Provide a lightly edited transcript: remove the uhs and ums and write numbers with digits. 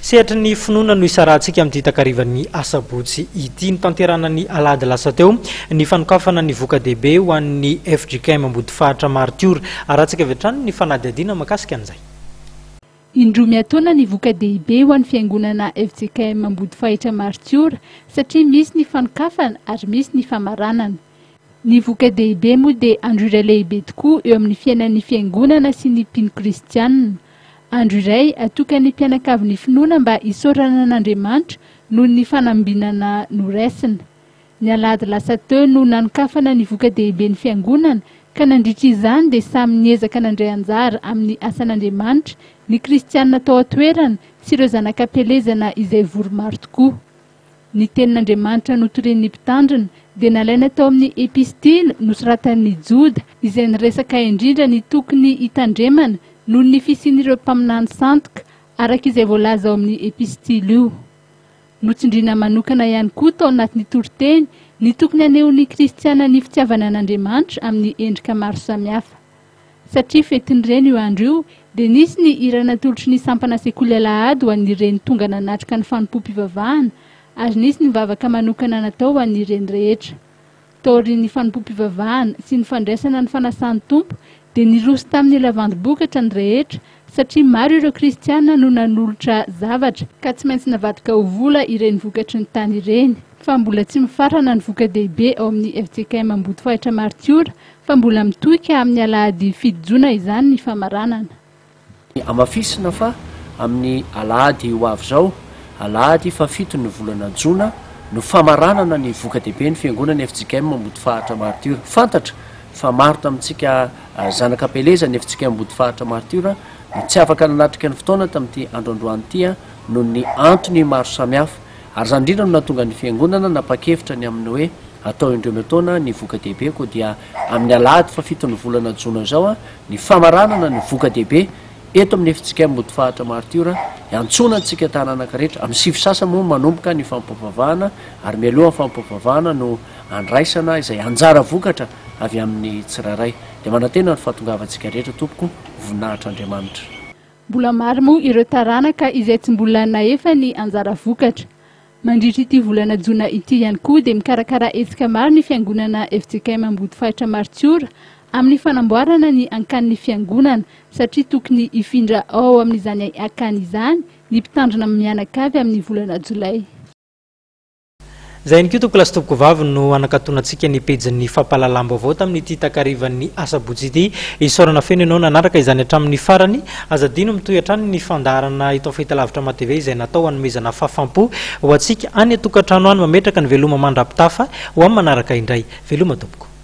Sehatra ny finoana no isarahantsika amin'ny takarivan'ny asabotsy ity notanterahina ny alahady lasa teo ny fanokafana ny voka-dehibe ho an'ny FJKM Ambodifahitra Martiora. Arahantsika avy hatrany ny fanadihadiana mahakasika an'izay. Indroa miataona ny voka-dehibe ho an'ny Fiangonana FJKM Ambodifahitra Martiora satria misy ny fanokafana ary misy ny famaranana. Ny voka-dehibe moa dia andro iray lehibe tokoa eo amin'ny fiainan'ny fiangonana sy ny mpino kristianina. Andro iray atokan'ny mpianakavin'ny finoana mba hisaorana an'Andriamanitra noho ny fanambinana noraisina. Ny alahady lasa teo no nanokafana ny voka-dehiben'ny fiangonana ka nandritra izany dia samy niezaka nandray anjara amin'ny asan'Andriamanitra ny kristianina tao atoerana sy ireo zanakam-pelezana izay voromaro tokoa. Ny tenin'Andriamanitra notoren'ny mpitandrina dia nalaina tao amin'ny epistily nosoratan'ny Joda izay niresaka indrindra ny tokony hitandremana noho ny fisian'ireo mpaminany santoka araka izay voalaza ao amin'ny epistily io. Notsindrina manokana ihany koa tao anatin'ny toriteny ny tokony anehoan'ny kristiana ny fitiavana an'Andriamanitra amin'ny endrika maro samihafa. Satria fetin'ireny io andro io dia nisy ny irana tolotry ny sampana sekoly alahady ho an'ireny tonga nanatrika ny fanompo-pivavahana ary nisy ny vavaka manokana natao ho an'ireny rehetra. Taorian'ny fanompo-pivavahana sy ny fandraisana ny fanasan'ny tompo dia niroso tamin'ny lavandy-bokatra ny rehetra satria maro ireo kristiana no nanolotra zavatra ka tsy maintsy navadika ho vola ireny vokatry ny tany ireny. Fa mbola tsy mifarana ny voka-dehibe ao amin'ny FJKM Ambodifahitra Martiora fa mbola mitohika amin'ny alahady fidijona izany ny famaranana. Amafisina fa amin'ny alahady ho avy zao, alahady fa fito ny volana jona no famaranana ny voka-dehibe ny fiangonana FJKM Ambodifahitra Martiora. Fantatra fa maro tamintsika zanakam-peleza ny FJKM Ambodifahitra Martiora no tsy afaka nanatrika ny fotoana tamin'ity androandroany ity noho ny antony maro samihafa. Ary zany indrindra no nahatonga ny fiangonana napakevitra ny amin'ny hoe atao indreo metaona ny voka-dehibe koa dia amin'ny alahady fa fito ny volana jona zao ny famaranana ny voka-dehibe eto amin'ny FJKM Ambodifahitra Martiora iantsona antsika tanànaka rehetra amin'ny sivy sasa moa manomboka ny fampivavahana ary mialohan'ny fampivavahana no andraisana izay anjara vokatra avy amin'ny tsiraray dia manantena ny fahatongavantsika rehetra tompoko voninahitra Andriamanitra. Mbola maro moa ireo taranaka izay tsy mbola nahefa ny anjara vokatra. Mandritra ity volana jona ity ihany koa dia mikarakara hetsika maro ny fiangonana FJKM Ambodifahitra Martiora amin'ny fanamboarana ny ankan'ny fiangonana satria tokony hifindra ao amin'izany ankany izany ny mpitandrina mianakavy amin'ny volana Jolay. Zay ny kitoko lasy toboko vavy no anakatonantsika ny pejin'ny fampahalalam-baovao tamin'ity takarivan'ny asabotsy ity. Isaorana feno ianao nanaraka izany hatramin'ny farany azadino mitohy hatrany ny fandarana itao fahitalavitra matv izay natao hanomezana fahafampo ho antsika any atokantrano any mametraka ny veloma mandrapitafa ho amin'ny manaraka indray. Veloma tompoko.